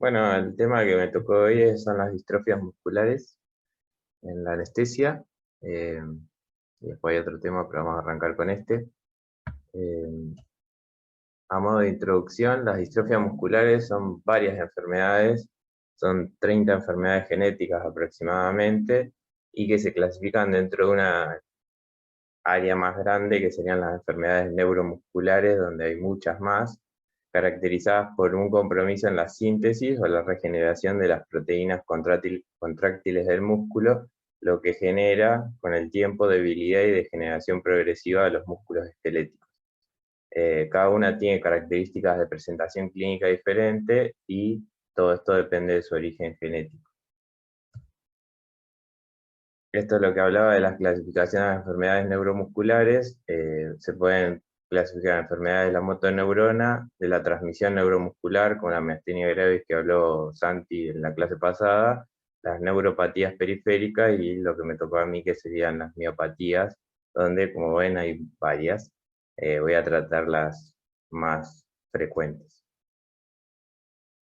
Bueno, el tema que me tocó hoy son las distrofias musculares en la anestesia. Y después hay otro tema, pero vamos a arrancar con este. Eh, a modo de introducción, las distrofias musculares son varias enfermedades, son 30 enfermedades genéticas aproximadamente, y que se clasifican dentro de una área más grande que serían las enfermedades neuromusculares, donde hay muchas más, caracterizadas por un compromiso en la síntesis o la regeneración de las proteínas contráctiles del músculo, lo que genera con el tiempo debilidad y degeneración progresiva de los músculos esqueléticos. Cada una tiene características de presentación clínica diferente y todo esto depende de su origen genético. Esto es lo que hablaba de las clasificaciones de enfermedades neuromusculares. Se pueden clasificar enfermedades de la motoneurona, de la transmisión neuromuscular, como la miastenia gravis que habló Santi en la clase pasada, las neuropatías periféricas y lo que me tocó a mí que serían las miopatías, donde como ven hay varias. Voy a tratar las más frecuentes.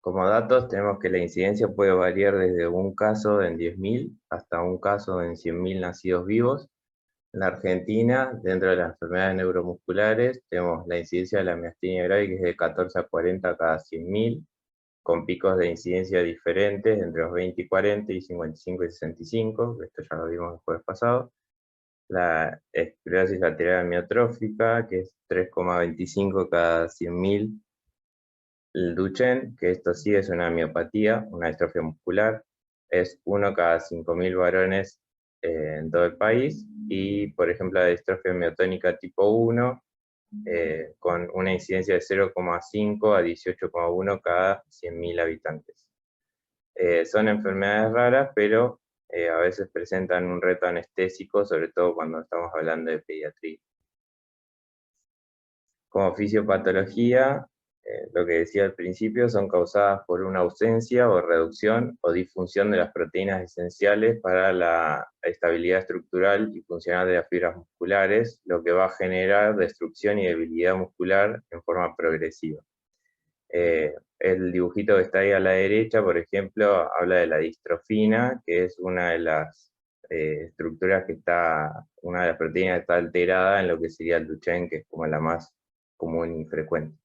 Como datos tenemos que la incidencia puede variar desde un caso en 10.000 hasta un caso en 100.000 nacidos vivos. En la Argentina, dentro de las enfermedades neuromusculares, tenemos la incidencia de la miastenia gravis que es de 14 a 40 cada 100.000, con picos de incidencia diferentes entre los 20 y 40 y 55 y 65, esto ya lo vimos el jueves pasado. La esclerosis lateral amiotrófica, que es 3,25 cada 100.000. El Duchenne, que esto sí es una miopatía, una distrofia muscular, es 1 cada 5.000 varones en todo el país, y por ejemplo la distrofia miotónica tipo 1, con una incidencia de 0,5 a 18,1 cada 100.000 habitantes. Son enfermedades raras, pero a veces presentan un reto anestésico, sobre todo cuando estamos hablando de pediatría. Como fisiopatología, lo que decía al principio, son causadas por una ausencia o reducción o disfunción de las proteínas esenciales para la estabilidad estructural y funcional de las fibras musculares, lo que va a generar destrucción y debilidad muscular en forma progresiva. El dibujito que está ahí a la derecha, por ejemplo, habla de la distrofina, que es una de las estructuras que está, una de las proteínas que está alterada en lo que sería el Duchenne, que es como la más común y frecuente.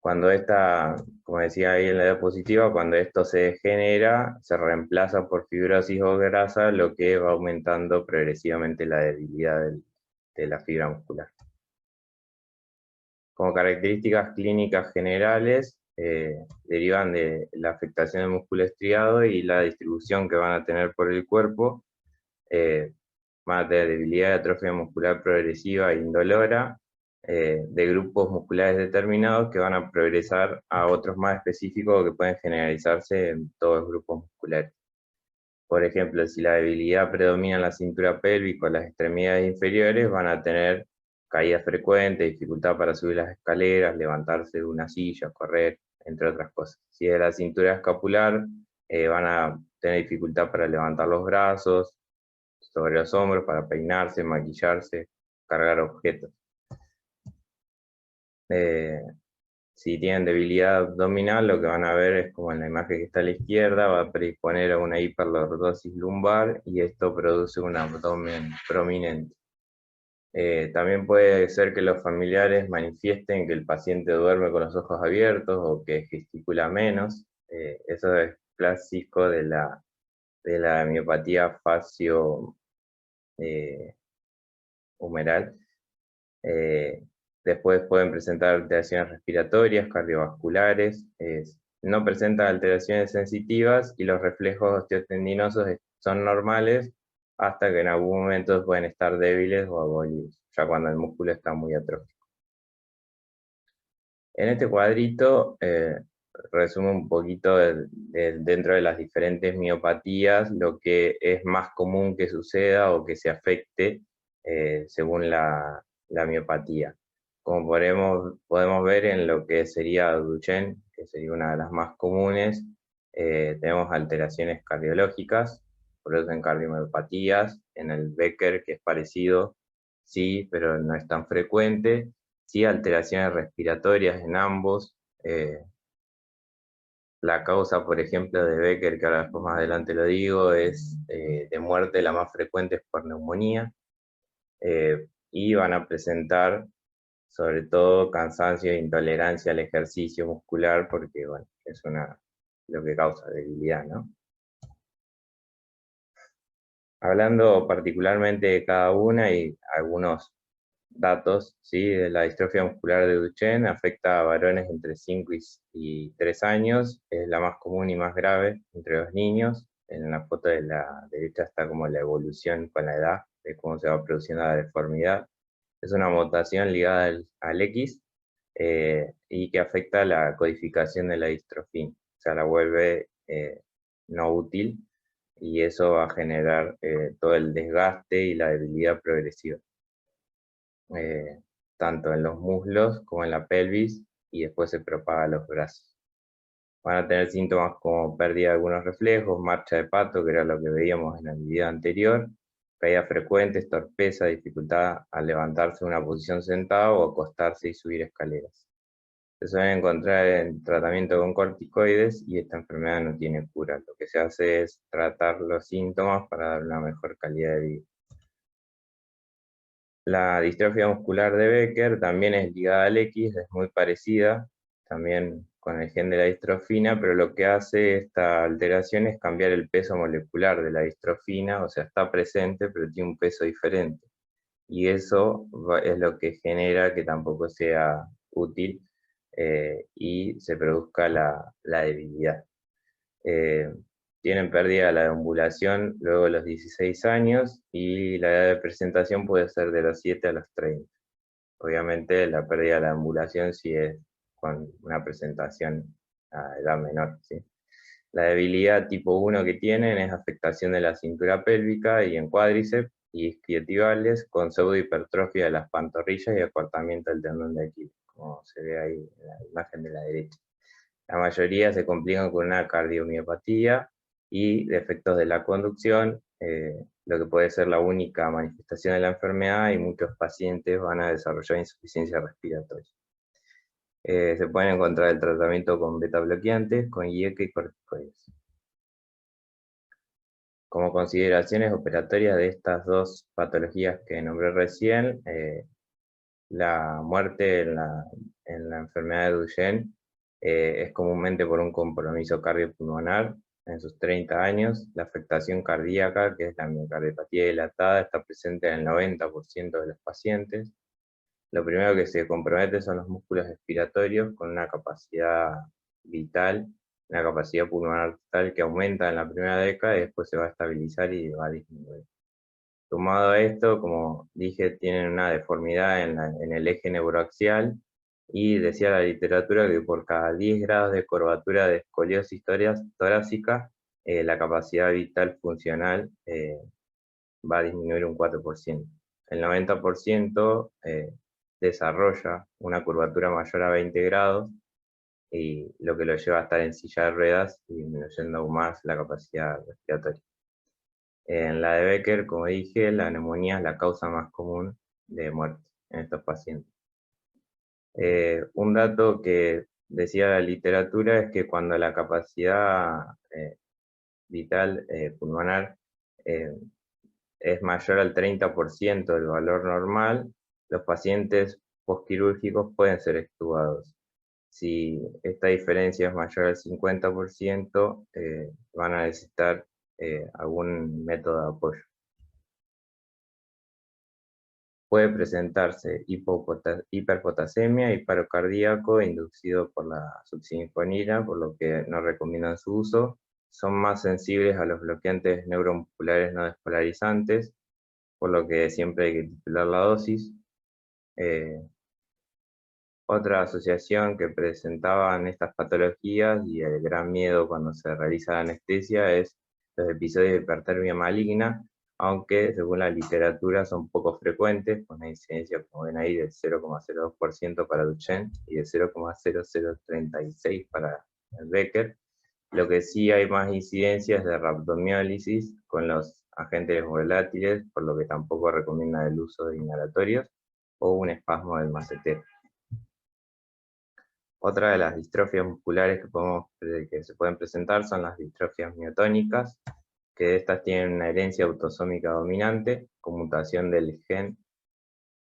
Cuando esta, como decía ahí en la diapositiva, cuando esto se degenera, se reemplaza por fibrosis o grasa, lo que va aumentando progresivamente la debilidad de la fibra muscular. Como características clínicas generales, derivan de la afectación del músculo estriado y la distribución que van a tener por el cuerpo. Van a tener debilidad y atrofia muscular progresiva e indolora, de grupos musculares determinados que van a progresar a otros más específicos que pueden generalizarse en todos los grupos musculares. Por ejemplo, si la debilidad predomina en la cintura pélvica o las extremidades inferiores, van a tener caídas frecuentes, dificultad para subir las escaleras, levantarse de una silla, correr, entre otras cosas. Si es la cintura escapular, van a tener dificultad para levantar los brazos sobre los hombros, para peinarse, maquillarse, cargar objetos. Si tienen debilidad abdominal, lo que van a ver es como en la imagen que está a la izquierda, va a predisponer a una hiperlordosis lumbar y esto produce un abdomen prominente. También puede ser que los familiares manifiesten que el paciente duerme con los ojos abiertos o que gesticula menos. Eso es clásico de la miopatía facio humeral. Después pueden presentar alteraciones respiratorias, cardiovasculares, no presentan alteraciones sensitivas y los reflejos osteotendinosos son normales hasta que en algún momento pueden estar débiles o abolidos, ya cuando el músculo está muy atrófico. En este cuadrito resume un poquito dentro de las diferentes miopatías lo que es más común que suceda o que se afecte según la miopatía. Como podemos ver en lo que sería Duchenne, que sería una de las más comunes, tenemos alteraciones cardiológicas, producen cardiomiopatías, en el Becker, que es parecido, sí, pero no es tan frecuente, sí, alteraciones respiratorias en ambos, La causa, por ejemplo, de Becker, que ahora después más adelante lo digo, es de muerte, la más frecuente es por neumonía, y van a presentar sobre todo cansancio e intolerancia al ejercicio muscular, porque bueno, es lo que causa debilidad, ¿no? Hablando particularmente de cada una y algunos datos, ¿sí? De la distrofia muscular de Duchenne afecta a varones entre 5 y 3 años, es la más común y más grave entre los niños. En la foto de la derecha está como la evolución con la edad, de cómo se va produciendo la deformidad. Es una mutación ligada al X, y que afecta la codificación de la distrofina, o sea, la vuelve no útil, y eso va a generar todo el desgaste y la debilidad progresiva, eh, tanto en los muslos como en la pelvis, y después se propaga a los brazos. Van a tener síntomas como pérdida de algunos reflejos, marcha de pato, que era lo que veíamos en el video anterior, caídas frecuentes, torpeza, dificultad al levantarse de una posición sentada o acostarse y subir escaleras. Se suelen encontrar en tratamiento con corticoides y esta enfermedad no tiene cura. Lo que se hace es tratar los síntomas para dar una mejor calidad de vida. La distrofia muscular de Becker también es ligada al X, es muy parecida, también con el gen de la distrofina, pero lo que hace esta alteración es cambiar el peso molecular de la distrofina, o sea, está presente, pero tiene un peso diferente. Y eso es lo que genera que tampoco sea útil, y se produzca la debilidad. Eh, Tienen pérdida la deambulación luego de los 16 años y la edad de presentación puede ser de los 7 a los 30. Obviamente la pérdida de la deambulación sí es con una presentación a edad menor, ¿sí? La debilidad tipo 1 que tienen es afectación de la cintura pélvica y en cuádriceps y isquiotibiales con pseudohipertrofia de las pantorrillas y acortamiento del tendón de Aquiles, como se ve ahí en la imagen de la derecha. La mayoría se complican con una cardiomiopatía y defectos de la conducción, lo que puede ser la única manifestación de la enfermedad, y muchos pacientes van a desarrollar insuficiencia respiratoria. Se pueden encontrar el tratamiento con beta bloqueantes, con IECA y corticoides. Como consideraciones operatorias de estas dos patologías que nombré recién, la muerte en la enfermedad de Duchenne es comúnmente por un compromiso cardiopulmonar en sus 30 años. La afectación cardíaca, que es la miocardiopatía dilatada, está presente en el 90% de los pacientes. Lo primero que se compromete son los músculos respiratorios con una capacidad vital, una capacidad pulmonar total que aumenta en la primera década y después se va a estabilizar y va a disminuir. Sumado a esto, como dije, tienen una deformidad en el eje neuroaxial, y decía la literatura que por cada 10 grados de curvatura de escoliosis torácica, la capacidad vital funcional va a disminuir un 4%. El 90% desarrolla una curvatura mayor a 20 grados, y lo que lo lleva a estar en silla de ruedas y disminuyendo aún más la capacidad respiratoria. En la de Becker, como dije, la neumonía es la causa más común de muerte en estos pacientes. Un dato que decía la literatura es que cuando la capacidad vital pulmonar eh, es mayor al 30% del valor normal, los pacientes postquirúrgicos pueden ser extubados. Si esta diferencia es mayor al 50%, van a necesitar algún método de apoyo. Puede presentarse hiperpotasemia y paro cardíaco inducido por la succinilcolina, por lo que no recomiendan su uso. Son más sensibles a los bloqueantes neuromusculares no despolarizantes, por lo que siempre hay que titular la dosis. Otra asociación que presentaban estas patologías y el gran miedo cuando se realiza la anestesia es los episodios de hipertermia maligna, aunque según la literatura son poco frecuentes, con una incidencia, como ven ahí, del 0,02% para Duchenne y de 0,0036 para el Becker. Lo que sí hay más incidencias de rhabdomiólisis con los agentes volátiles, por lo que tampoco recomienda el uso de inhalatorios, o un espasmo del macetero. Otra de las distrofias musculares que se pueden presentar son las distrofias miotónicas, que estas tienen una herencia autosómica dominante, con mutación del gen,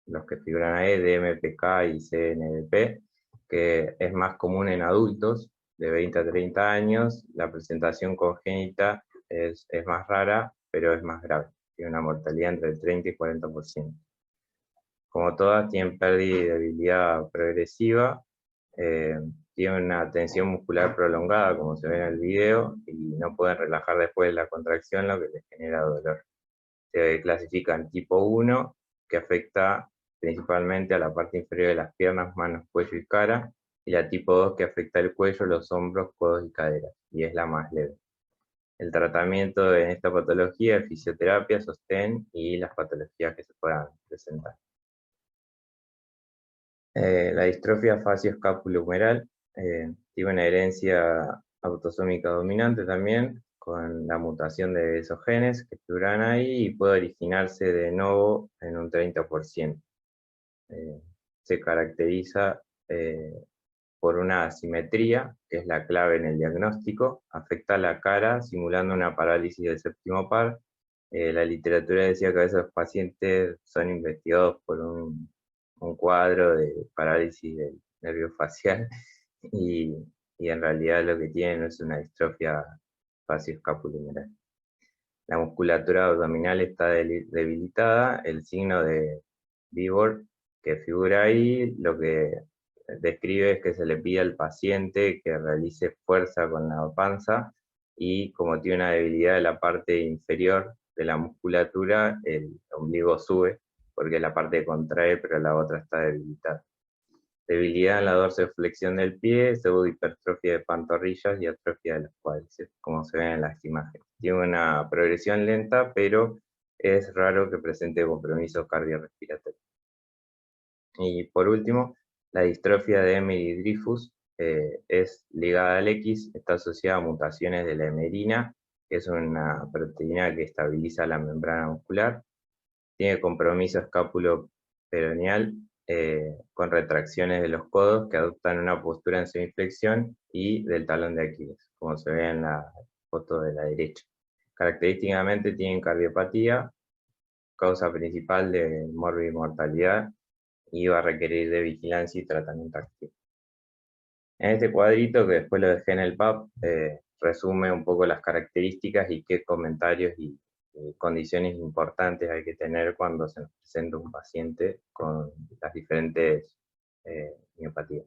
los que figuran ahí, DMPK y CNDP, que es más común en adultos de 20 a 30 años. La presentación congénita es más rara, pero es más grave. Tiene una mortalidad entre el 30 y 40%. Como todas, tienen pérdida y debilidad progresiva, tienen una tensión muscular prolongada, como se ve en el video, y no pueden relajar después de la contracción, lo que les genera dolor. Se clasifican tipo 1, que afecta principalmente a la parte inferior de las piernas, manos, cuello y cara, y la tipo 2, que afecta el cuello, los hombros, codos y caderas, y es la más leve. El tratamiento en esta patología es fisioterapia, sostén y las patologías que se puedan presentar. La distrofia facioscapulohumeral tiene una herencia autosómica dominante también, con la mutación de esos genes que figuran ahí, y puede originarse de nuevo en un 30%. Se caracteriza por una asimetría, que es la clave en el diagnóstico, afecta la cara simulando una parálisis del séptimo par. La literatura decía que a veces los pacientes son investigados por un cuadro de parálisis del nervio facial y, y en realidad lo que tienen es una distrofia facioscapulohumeral. La musculatura abdominal está debilitada, el signo de Vibor que figura ahí, lo que describe es que se le pide al paciente que realice fuerza con la panza, y como tiene una debilidad de la parte inferior de la musculatura, el ombligo sube, porque la parte contrae, pero la otra está debilitada. Debilidad en la dorsiflexión del pie, pseudohipertrofia de pantorrillas y atrofia de los cuádriceps, como se ven en las imágenes. Tiene una progresión lenta, pero es raro que presente compromiso cardiorrespiratorio. Y por último, la distrofia de Emery-Dreifuss es ligada al X, está asociada a mutaciones de la hemerina, que es una proteína que estabiliza la membrana muscular. Tiene compromiso escápulo-peroneal con retracciones de los codos que adoptan una postura en semiflexión y del talón de Aquiles, como se ve en la foto de la derecha. Característicamente tienen cardiopatía, causa principal de morbimortalidad, y va a requerir de vigilancia y tratamiento activo. En este cuadrito, que después lo dejé en el PAP, resume un poco las características y qué comentarios y condiciones importantes hay que tener cuando se nos presenta un paciente con las diferentes miopatías.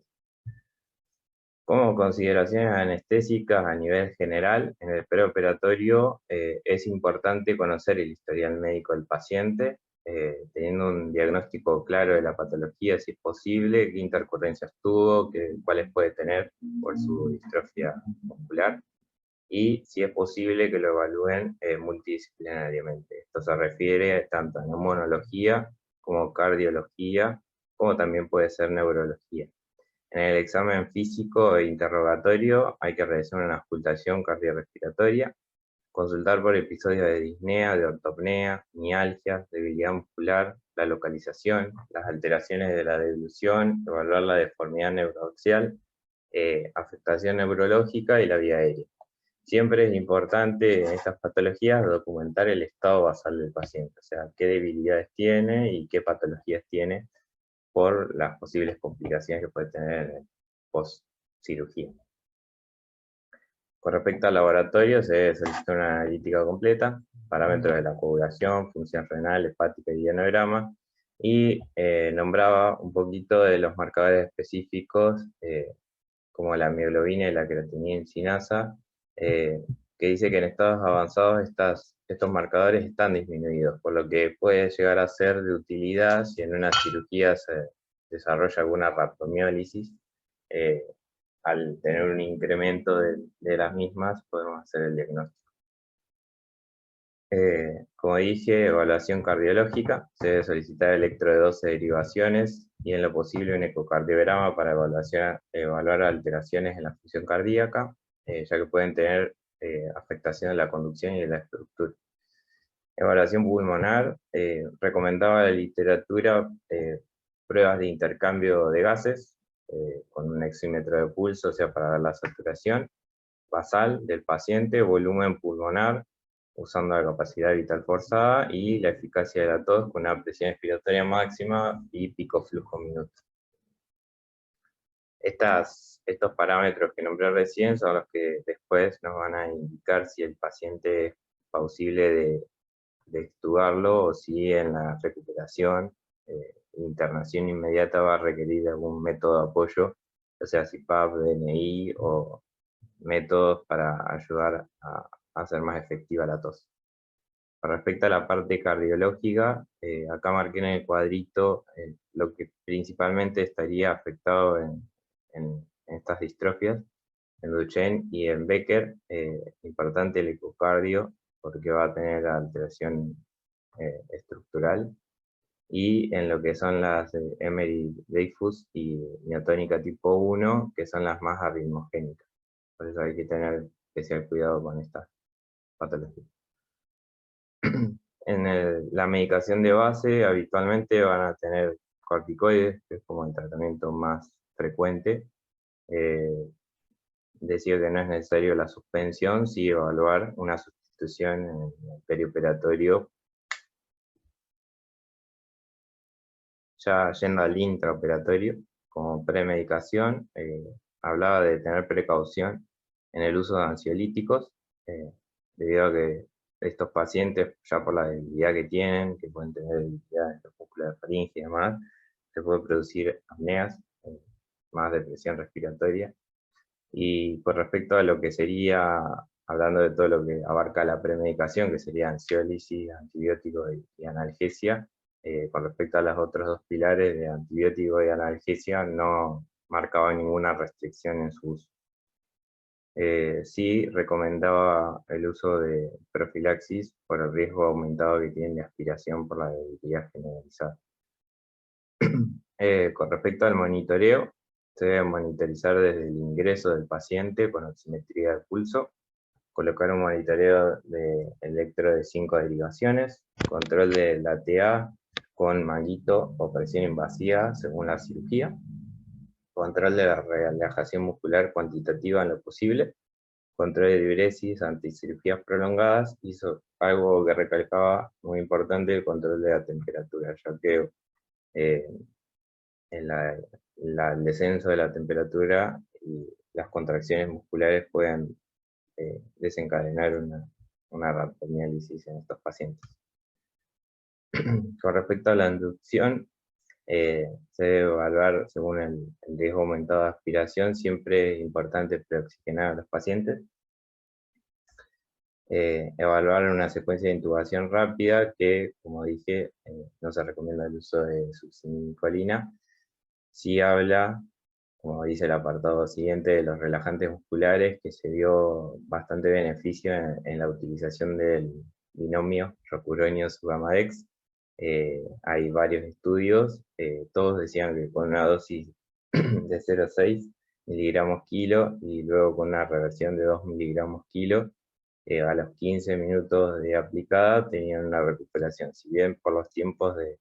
Como consideraciones anestésicas a nivel general, en el preoperatorio es importante conocer el historial médico del paciente, teniendo un diagnóstico claro de la patología, si es posible, qué intercurrencias tuvo, cuáles puede tener por su distrofia muscular, y si es posible que lo evalúen multidisciplinariamente. Esto se refiere tanto a neumonología como cardiología, como también puede ser neurología. En el examen físico e interrogatorio hay que realizar una auscultación cardiorrespiratoria, consultar por episodios de disnea, de ortopnea, mialgias, debilidad muscular, la localización, las alteraciones de la deglución, evaluar la deformidad neuroaxial, afectación neurológica y la vía aérea. Siempre es importante en estas patologías documentar el estado basal del paciente, o sea, qué debilidades tiene y qué patologías tiene, por las posibles complicaciones que puede tener en el post-cirugía. Con respecto al laboratorio, se solicita una analítica completa, parámetros de la coagulación, función renal, hepática y diagrama, y nombraba un poquito de los marcadores específicos, como la mioglobina y la creatinina sinasa, que dice que en estados avanzados estos marcadores están disminuidos, por lo que puede llegar a ser de utilidad si en una cirugía se desarrolla alguna rhabdomiólisis. Al tener un incremento de las mismas, podemos hacer el diagnóstico. Como dije, evaluación cardiológica, se debe solicitar electro de 12 derivaciones y en lo posible un ecocardiograma para evaluar alteraciones en la función cardíaca, ya que pueden tener afectación de la conducción y de la estructura. Evaluación pulmonar, recomendaba la literatura pruebas de intercambio de gases, con un oxímetro de pulso, o sea, para ver la saturación basal del paciente, volumen pulmonar, usando la capacidad vital forzada, y la eficacia de la tos con una presión expiratoria máxima y pico flujo minuto. Estos parámetros que nombré recién son los que después nos van a indicar si el paciente es plausible de extubarlo o si en la recuperación, internación inmediata va a requerir algún método de apoyo, o sea, CPAP, DNI o métodos para ayudar a hacer más efectiva la tos. Con respecto a la parte cardiológica, acá marqué en el cuadrito lo que principalmente estaría afectado en estas distrofias, en Duchenne y en Becker. Importante el ecocardio, porque va a tener alteración estructural, y en lo que son las Emery-Dreifuss y miotónica tipo 1, que son las más arritmogénicas. Por eso hay que tener especial cuidado con estas patologías. La medicación de base habitualmente van a tener corticoides, que es como el tratamiento más frecuente. Decir que no es necesario la suspensión, sí evaluar una sustitución en el perioperatorio. Ya yendo al intraoperatorio, como premedicación, hablaba de tener precaución en el uso de ansiolíticos, debido a que estos pacientes, ya por la debilidad que tienen, que pueden tener debilidad en los músculos de faringe y demás, se puede producir apneas, más depresión respiratoria. Y con respecto a lo que sería, hablando de todo lo que abarca la premedicación, que sería ansiólisis, antibiótico y analgesia, con respecto a los otros dos pilares de antibiótico y analgesia, no marcaba ninguna restricción en su uso. Sí recomendaba el uso de profilaxis por el riesgo aumentado que tiene de aspiración por la debilidad generalizada. Con respecto al monitoreo, se debe monitorizar desde el ingreso del paciente con oximetría de pulso, colocar un monitoreo de electro de 5 derivaciones, control de la TA con manguito o presión invasiva según la cirugía, control de la relajación muscular cuantitativa en lo posible, control de diuresis ante cirugías prolongadas, y algo que recalcaba muy importante, el control de la temperatura, ya que el descenso de la temperatura y las contracciones musculares pueden desencadenar una rhabdomiólisis en estos pacientes. Con respecto a la inducción, se debe evaluar según el riesgo aumentado de aspiración. Siempre es importante preoxigenar a los pacientes. Evaluar una secuencia de intubación rápida, que, como dije, no se recomienda el uso de succinilcolina. Sí habla, como dice el apartado siguiente, de los relajantes musculares, que se dio bastante beneficio en la utilización del binomio Rocuronius-Sugammadex. Hay varios estudios, todos decían que con una dosis de 0,6 miligramos kilo y luego con una reversión de 2 miligramos kilo, a los 15 minutos de aplicada tenían una recuperación. Si bien por los tiempos de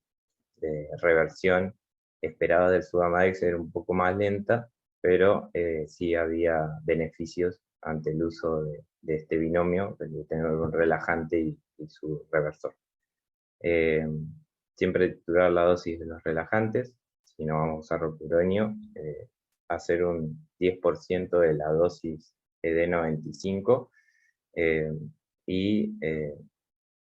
reversión esperados del Sugammadex era un poco más lenta, pero sí había beneficios ante el uso de este binomio, de tener un relajante y su reversor. Siempre titular la dosis de los relajantes, si no vamos a usar rocuronio, hacer un 10% de la dosis ED95, y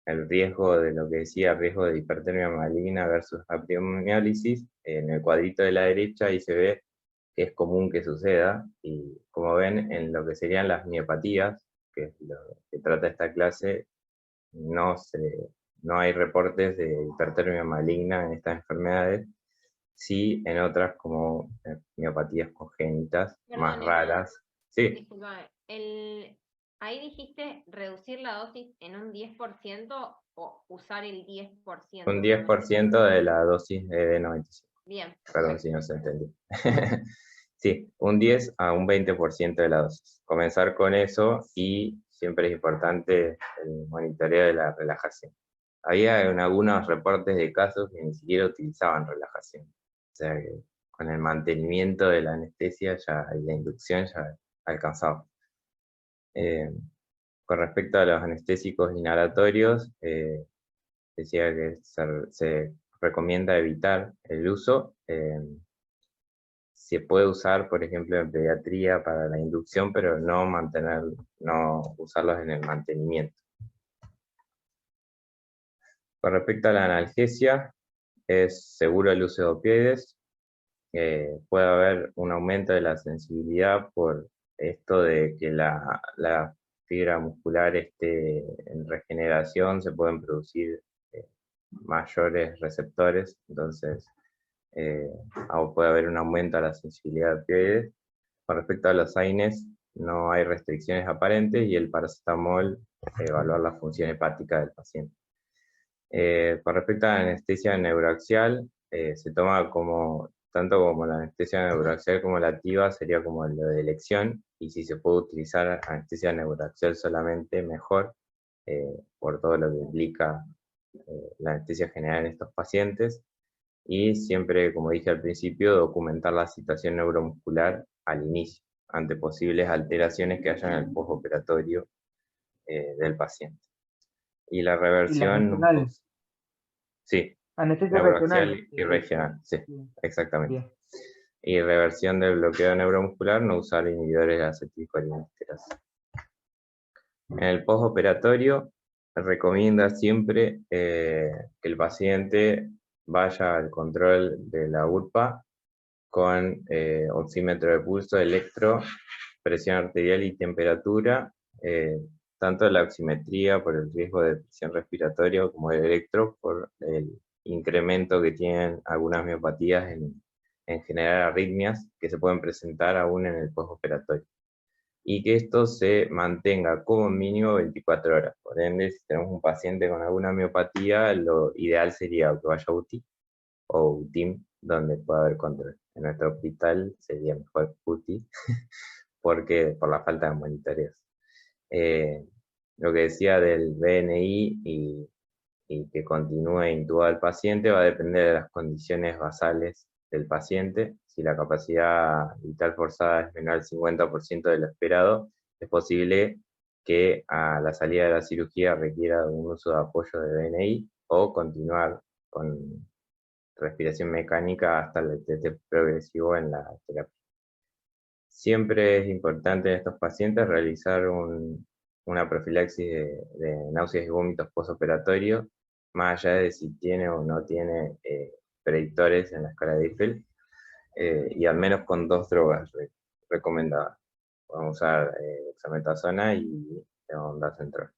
el riesgo de lo que decía, riesgo de hipertermia maligna versus apriomiolysis, en el cuadrito de la derecha ahí se ve que es común que suceda, y como ven, en lo que serían las miopatías, que es lo que trata esta clase, no hay reportes de hipertermia maligna en estas enfermedades, sí en otras como miopatías congénitas. Perdón, más raras. Sí. Disculpa, ahí dijiste reducir la dosis en un 10% o usar el 10%. Un 10% de la dosis de 95. Bien. Perdón si no se entendió. Sí, un 10 a un 20% de la dosis. Comenzar con eso, y siempre es importante el monitoreo de la relajación. Había en algunos reportes de casos que ni siquiera utilizaban relajación. O sea que con el mantenimiento de la anestesia y la inducción ya alcanzado. Con respecto a los anestésicos inhalatorios, decía que se recomienda evitar el uso. Se puede usar, por ejemplo, en pediatría para la inducción, pero no usarlos en el mantenimiento. Con respecto a la analgesia, es seguro el uso de opioides. Puede haber un aumento de la sensibilidad por esto de que la fibra muscular esté en regeneración, se pueden producir mayores receptores, entonces puede haber un aumento a la sensibilidad de opioides. Con respecto a los AINES, no hay restricciones aparentes y el paracetamol, evaluar la función hepática del paciente. Con respecto a la anestesia neuroaxial, se toma tanto como la anestesia neuroaxial como la activa sería como lo de elección, y si se puede utilizar anestesia neuroaxial solamente, mejor, por todo lo que implica la anestesia general en estos pacientes, y siempre, como dije al principio, documentar la situación neuromuscular al inicio, ante posibles alteraciones que haya en el postoperatorio del paciente. Y la Y las reversión, regionales. sí, Anestesia neuroaxial regional. y regional, sí, Bien. exactamente. Bien. Y reversión del bloqueo neuromuscular, no usar inhibidores de acetilcolinesterasa. En el postoperatorio, recomienda siempre que el paciente vaya al control de la URPA con oxímetro de pulso, electro, presión arterial y temperatura, tanto la oximetría por el riesgo de presión respiratoria como el electro por el incremento que tienen algunas miopatías en generar arritmias que se pueden presentar aún en el postoperatorio. Y que esto se mantenga como mínimo 24 horas. Por ende, si tenemos un paciente con alguna miopatía, lo ideal sería que vaya a UTI o UTIM, donde pueda haber control. En nuestro hospital sería mejor UTI, por la falta de monitoreos. Lo que decía del BNI y que continúe intubado el paciente va a depender de las condiciones basales del paciente. Si la capacidad vital forzada es menor al 50% de lo esperado, es posible que a la salida de la cirugía requiera un uso de apoyo de BNI o continuar con respiración mecánica hasta el test progresivo en la terapia. Siempre es importante en estos pacientes realizar una profilaxis de náuseas y vómitos postoperatorio, más allá de si tiene o no tiene predictores en la escala de Eiffel, y al menos con 2 drogas recomendadas. Podemos usar dexametasona y ondansetron.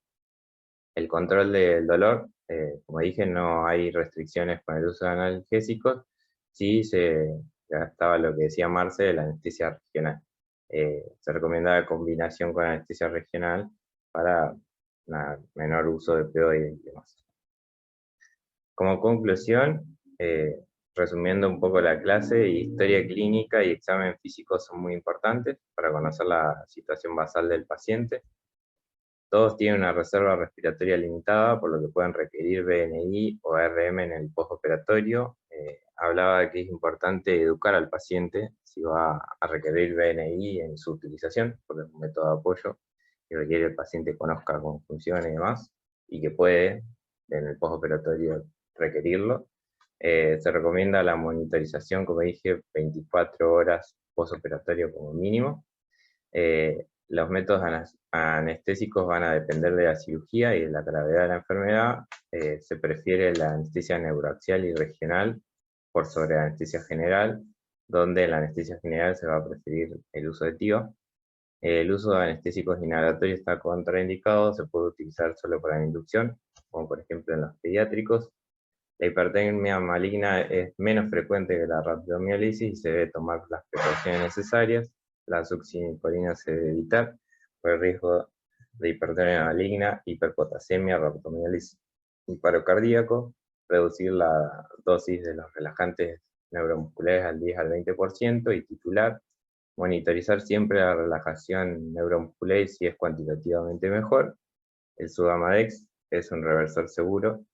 El control del dolor, como dije, no hay restricciones con el uso de analgésicos, sí se gastaba lo que decía Marce de la anestesia regional. Se recomienda la combinación con anestesia regional para menor uso de opioides y demás. Como conclusión, resumiendo un poco la clase, historia clínica y examen físico son muy importantes para conocer la situación basal del paciente. Todos tienen una reserva respiratoria limitada, por lo que pueden requerir BNI o RM en el postoperatorio. Hablaba de que es importante educar al paciente si va a requerir BNI en su utilización, porque es un método de apoyo que requiere que el paciente conozca cómo funciona y demás, y que puede en el postoperatorio requerirlo. Se recomienda la monitorización, como dije, 24 horas postoperatorio como mínimo. Los métodos anestésicos van a depender de la cirugía y de la gravedad de la enfermedad. Se prefiere la anestesia neuroaxial y regional por sobre la anestesia general, donde en la anestesia general se va a preferir el uso de TIVA. El uso de anestésicos inhalatorios está contraindicado, se puede utilizar solo para la inducción, como por ejemplo en los pediátricos. La hipertermia maligna es menos frecuente que la rhabdomiólisis y se debe tomar las precauciones necesarias. La succinilcolina se debe evitar por el riesgo de hipertermia maligna, hiperpotasemia, rhabdomiólisis y paro cardíaco. Reducir la dosis de los relajantes neuromusculares al 10 al 20% y titular. Monitorizar siempre la relajación neuromuscular y si es cuantitativamente mejor. El Sudamadex es un reversor seguro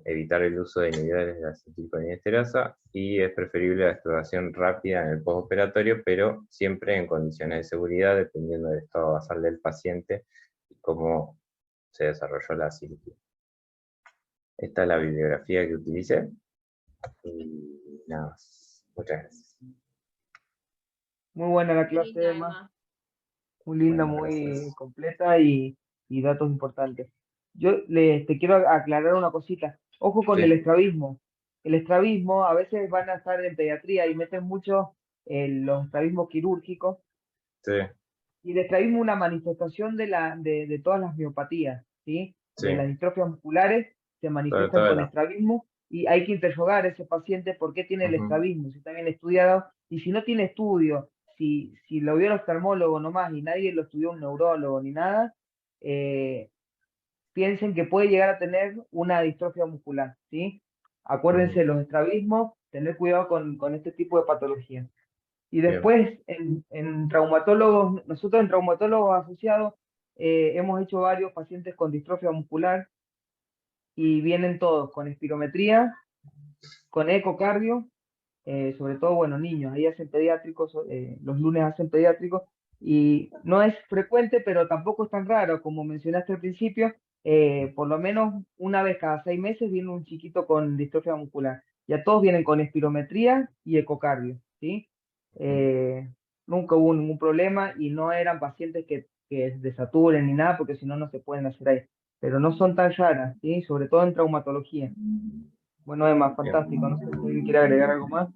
evitar el uso de inhibidores de la acetilcolinesterasa, y es preferible la exploración rápida en el postoperatorio, pero siempre en condiciones de seguridad, dependiendo del estado basal del paciente y cómo se desarrolló la cirugía. Esta es la bibliografía que utilicé, y nada más. Muchas gracias. Muy buena la Qué clase, linda, Emma. Emma. Muy linda, Bueno, muy gracias. completa y datos importantes. Te quiero aclarar una cosita. Ojo con el Sí, estrabismo. El estrabismo a veces van a estar en pediatría y meten mucho los estrabismos quirúrgicos. sí, Y el estrabismo es una manifestación de todas las miopatías, ¿sí? sí. De las distrofias musculares se Sobre manifiestan todo con la... estrabismo y hay que interrogar a ese paciente por qué tiene el Ujú, estrabismo, si está bien estudiado y si no tiene estudio, si lo vio el oftalmólogo nomás y nadie lo estudió un neurólogo ni nada, eh, piensen que puede llegar a tener una distrofia muscular, ¿sí? Acuérdense ujú. de los estrabismos, tener cuidado con este tipo de patologías. Y Bien, después, en traumatólogos, nosotros en traumatólogos asociados hemos hecho varios pacientes con distrofia muscular y vienen todos con espirometría, con ecocardio, sobre todo, bueno, niños, ahí hacen pediátricos, los lunes hacen pediátricos, y no es frecuente, pero tampoco es tan raro, como mencionaste al principio, por lo menos una vez cada 6 meses viene un chiquito con distrofia muscular. Ya todos vienen con espirometría y ecocardio, ¿sí? ujú, Eh, Nunca hubo ningún problema y no eran pacientes que desaturen ni nada, porque si no, no se pueden hacer ahí. Pero no son tan raras, ¿sí? Sobre todo en traumatología. Bueno, Emma, bien. fantástico. No sé si alguien quiere agregar algo más.